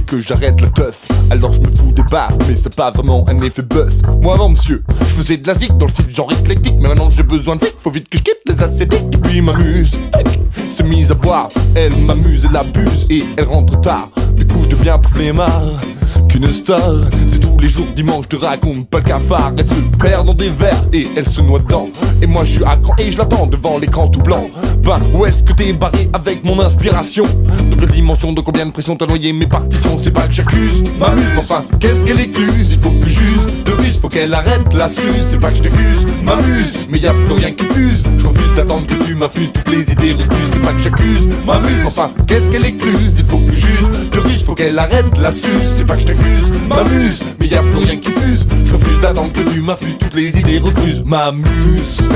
Que j'arrête la teuf, alors je me fous des baffes, mais c'est pas vraiment un effet buzz. Moi avant monsieur, je faisais de la zik dans le style genre éclectique, mais maintenant j'ai besoin de fric, faut vite que je quitte les ascétiques. Et puis m'amuse, c'est mise à boire, elle m'amuse, elle abuse et elle rentre tard. Du coup je deviens plus flemmard qu'une star. C'est tous les jours dimanche, je te raconte pas le cafard. Elle se perd dans des verres et elle se noie dedans. Et moi je suis à cran et je l'attends devant l'écran tout blanc. Ben où est-ce que t'es barré avec mon inspiration? De quelle dimension, de combien de pression t'as noyé mes partitions? C'est pas que j'accuse, m'amuse, mais enfin qu'est-ce qu'elle écluse? Il faut que j'use de ruse, faut qu'elle arrête la suce. C'est pas que je t'accuse, m'amuse, mais y'a plus rien qui fuse. Je refuse d'attendre que tu m'affuses toutes les idées refuses. C'est pas que j'accuse, m'amuse, mais enfin qu'est-ce qu'elle écluse? Il faut que j'use de ruse, faut qu'elle arrête la suce. C'est pas que je t'accuse, m'amuse, mais y'a plus rien qui fuse. Je refuse d'attendre que tu m'affuses toutes les idées recluses. M'amuse,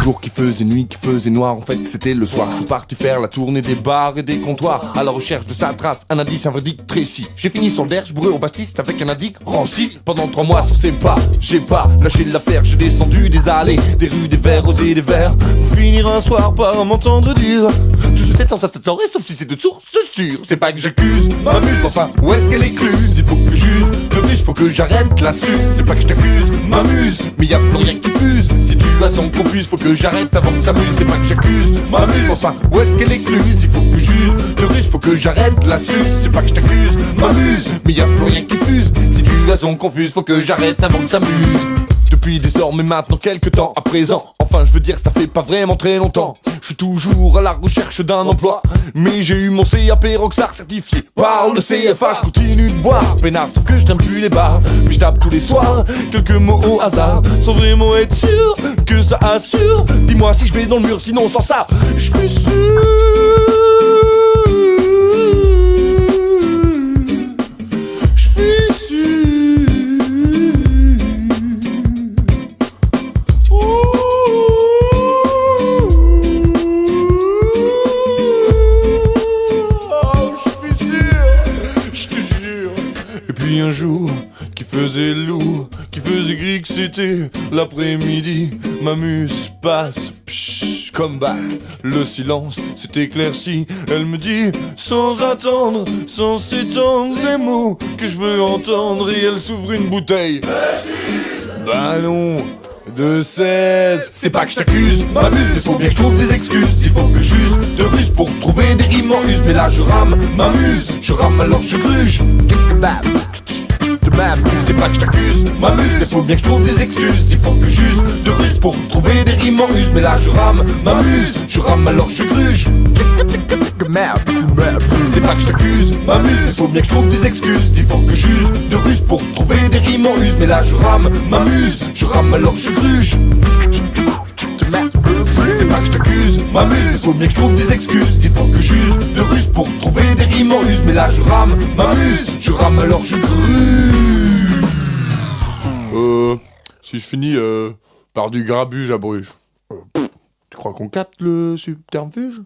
jour qui faisait nuit, qui faisait noir, en fait c'était le soir. Je suis parti faire la tournée des bars et des comptoirs, à la recherche de sa trace, un indice, un verdict précis. J'ai fini sur le derge, bourré au pastis avec un addict ranci. Pendant 3 mois sur ses pas, j'ai pas lâché l'affaire. J'ai descendu des allées, des rues, des verres, osé des verres, pour finir un soir par m'entendre dire tout ce 700, ça saurait, sauf si c'est de source sûre. C'est pas que j'accuse, m'amuse, enfin où est-ce qu'elle écluse? Il faut que j'use de ruse, faut que j'arrête la suce. C'est pas que je t'accuse, m'amuse, mais y'a plus rien qui fuse. Si tu as son confuse, faut que j'arrête avant que ça m'amuse. C'est pas que j'accuse, m'amuse, enfin où est-ce qu'elle écluse? Il faut que j'use de ruse, faut que j'arrête la suce. C'est pas que je t'accuse, m'amuse, mais y'a plus rien qui fuse. Si tu as son confuse, faut que j'arrête avant que ça m'amuse. Depuis des heures, mais maintenant quelques temps à présent. Enfin je veux dire ça fait pas vraiment très longtemps. Je suis toujours à la recherche d'un emploi, mais j'ai eu mon CAP Rockstar certifié par le CFA. Je continue de boire, peinard, sauf que je traîne plus les bars. Puis je tape tous les soirs, quelques mots au hasard, sans vraiment être sûr que ça assure. Dis-moi si je vais dans le mur, sinon sans ça, je suis sûr. Un jour qui faisait lourd, qui faisait gris, que c'était l'après-midi. M'amuse passe, psh, come back. Le silence s'est éclairci. Elle me dit sans attendre, sans s'étendre, les mots que je veux entendre. Et elle s'ouvre une bouteille. Bah non, de 16. C'est pas que je t'accuse, m'amuse, mais faut bien que je trouve des excuses. Il faut que j'use de ruse pour trouver des rimes en use. Mais là je rame, m'amuse, je rame alors je gruge. C'est pas que je t'accuse, m'amuse, mais faut bien que je trouve des excuses. Il faut que j'use de ruse pour trouver des rimes en use. Mais là je rame, m'amuse, je rame alors je gruge. C'est pas que je t'accuse, m'amuse, mais faut bien que je trouve des excuses. Il faut que j'use de ruse pour trouver des rimes en use. Mais là je rame, m'amuse, je rame alors je gruge. C'est pas que je t'accuse, m'amuse, mais faut bien que je trouve des excuses. Il faut que j'use de ruse pour trouver des rimes en use. Mais là je rame, m'amuse, je rame alors je gruge. Si je finis par du grabuge à Bruges, tu crois qu'on capte le subterfuge?